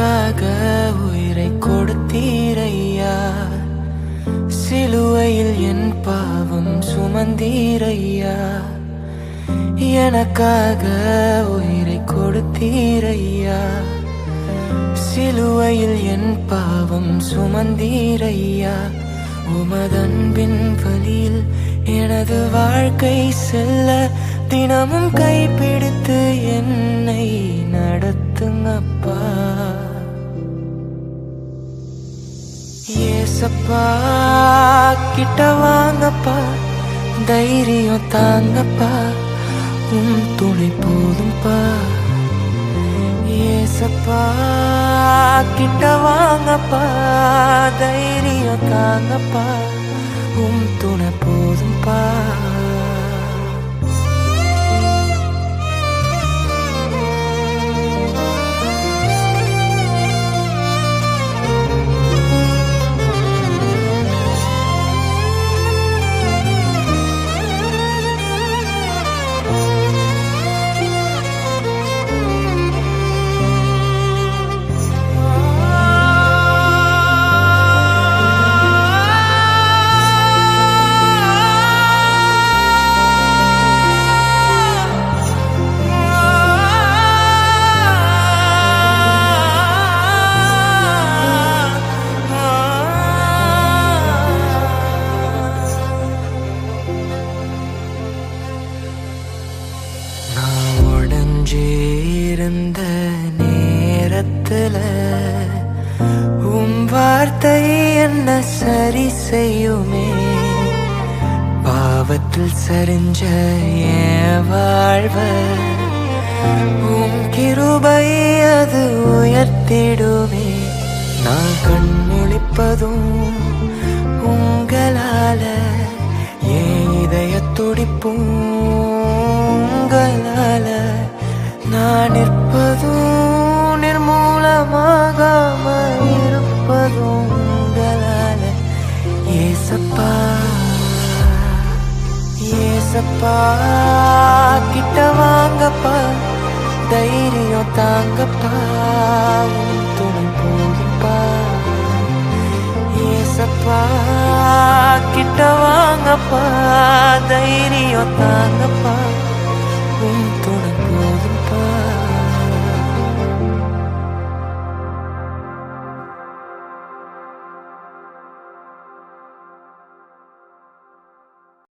எனக்காக உயிரை கொடுத்தீரையா, சிலுவையில் என் பாவம் சுமந்தீரையா. எனக்காக உயிரை கொடுத்தீரையா, சிலுவையில் என் பாவம் சுமந்தீரையா. உமதன்பின் வழியில் எனது வாழ்க்கை செல்ல தினமும் கைப்பிடித்து என்னை நடத்துங்கப்பா. ஏசப்பா கிட்ட வாங்கப்பா, தைரியம் தாங்கப்பா, துணை போதும்பா. ஏசப்பா கிட்ட வாங்கப்பா, தைரியம் தாங்கப்பா, துணை போதும்பா. இருந்த நேரத்துல வார்த்தை என்ன சரி செய்யுமே. பாவத்தில் சரிஞ்ச என் வாழ்வ கிருபை அது உயர்த்திடுமே. நான் கண்முழிப்பதும் உங்களால, என் இதய துடிப்பும் உங்களால, நான் நிற்பதும் நிர்மூலமாகாம இருப்பதும் உங்களால. ஏசப்பா ஏசப்பா கிட்ட வாங்கப்பா, தைரியம் தாங்கப்பா, துணை போதும்பா. ஏசப்பா கிட்ட வாங்கப்பா, தைரியம் தாங்கப்பா, துணை